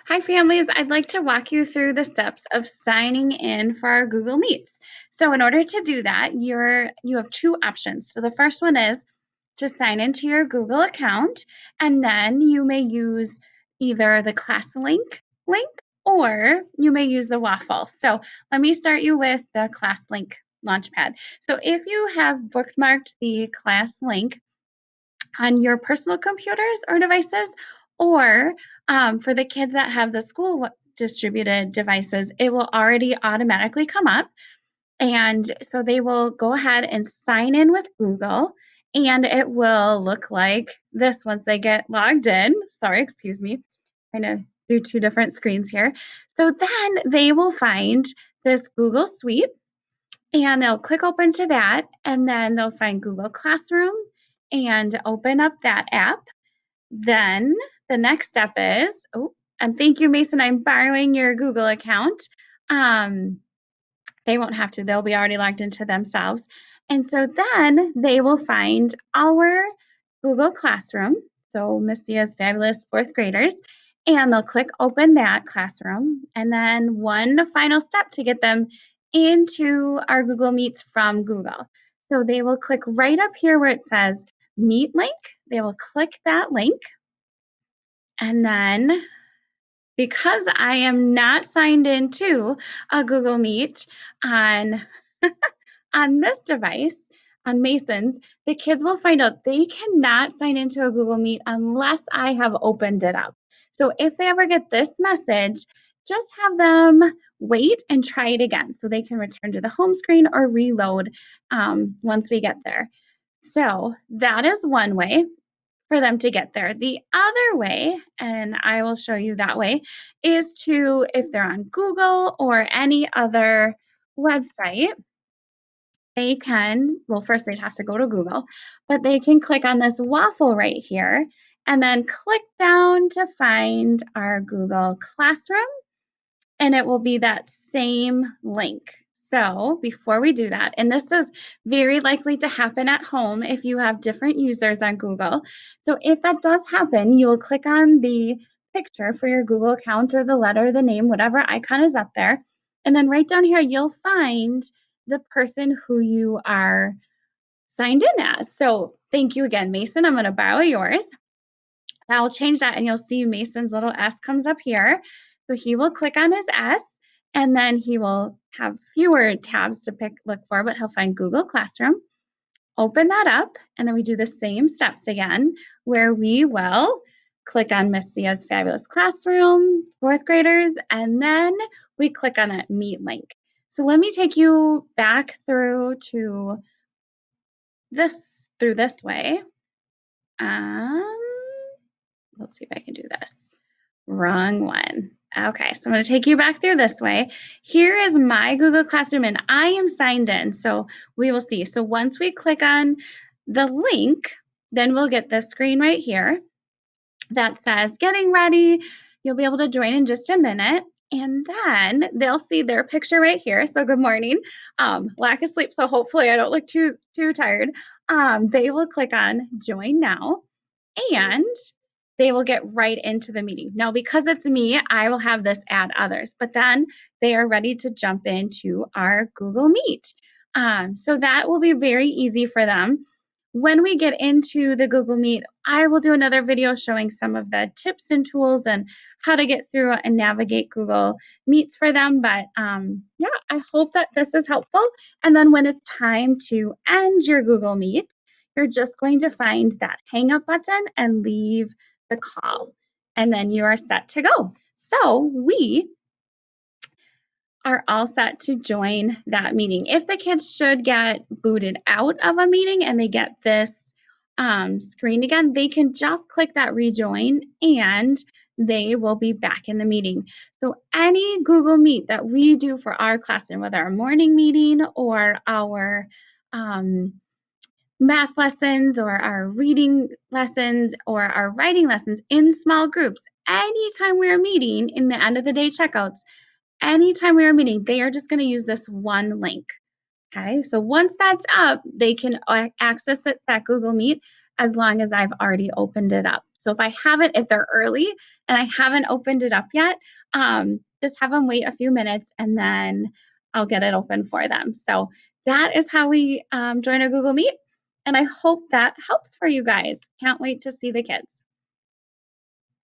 Hi families, I'd like to walk you through the steps of signing in for our Google Meets. So in order to do that, you have two options. So the first one is to sign into your Google account, and then you may use either the ClassLink link or you may use the Waffle. So let me start you with the ClassLink Launchpad. So if you have bookmarked the ClassLink on your personal computers or devices, or for the kids that have the school distributed devices, it will already automatically come up. And so they will go ahead and sign in with Google, and it will look like this once they get logged in. Sorry, excuse me. I'm trying to do two different screens here. So then they will find this Google Suite and they'll click open to that, and then they'll find Google Classroom and open up that app. Then the next step is, oh, and thank you, Mason, I'm borrowing your Google account. They won't have to, they'll be already logged into themselves. And so then they will find our Google Classroom, so Miss Dia's Fabulous Fourth Graders, and they'll click open that classroom. And then one final step to get them into our Google Meets from Google. So they will click right up here where it says Meet link. They will click that link. And then because I am not signed into a Google Meet on on this device, on Mason's, the kids will find out they cannot sign into a Google Meet unless I have opened it up. So if they ever get this message, just have them wait and try it again so they can return to the home screen or reload once we get there. So that is one way for them to get there. The other way, and I will show you that way, is to, if they're on Google or any other website, they can, well, first they'd have to go to Google, but they can click on this waffle right here and then click down to find our Google Classroom, and it will be that same link. So before we do that, and this is very likely to happen at home if you have different users on Google. So if that does happen, you will click on the picture for your Google account or the letter, the name, whatever icon is up there. And then right down here, you'll find the person who you are signed in as. So thank you again, Mason. I'm going to borrow yours. I'll change that and you'll see Mason's little S comes up here. So he will click on his S and then he will have fewer tabs to look for, but he'll find Google Classroom, open that up, and then we do the same steps again where we will click on Miss Dia's Fabulous Classroom, fourth graders, and then we click on that Meet link. So let me take you back through to this way. Let's see if I can do this. Wrong one. Okay, so I'm going to take you back through this way. Here is my Google Classroom, and I am signed in, so we will see. So once we click on the link, then we'll get this screen right here that says getting ready. You'll be able to join in just a minute, and then they'll see their picture right here. So good morning. Lack of sleep, so hopefully I don't look too tired. They will click on join now, and they will get right into the meeting. Now, because it's me, I will have this add others, but then they are ready to jump into our Google Meet. So that will be very easy for them. When we get into the Google Meet, I will do another video showing some of the tips and tools and how to get through and navigate Google Meets for them. But yeah, I hope that this is helpful. And then when it's time to end your Google Meet, you're just going to find that hang up button and leave the call, and then you are set to go. So we are all set to join that meeting. If the kids should get booted out of a meeting and they get this screen again, they can just click that rejoin and they will be back in the meeting. So any Google Meet that we do for our classroom, whether our morning meeting or our math lessons or our reading lessons or our writing lessons in small groups, anytime we are meeting in the end of the day checkouts, anytime we are meeting, they are just going to use this one link. Okay, so once that's up, they can access that Google Meet as long as I've already opened it up. So So if they're early and I haven't opened it up yet, just have them wait a few minutes and then I'll get it open for them. So that is how we join a Google Meet. And I hope that helps for you guys. Can't wait to see the kids.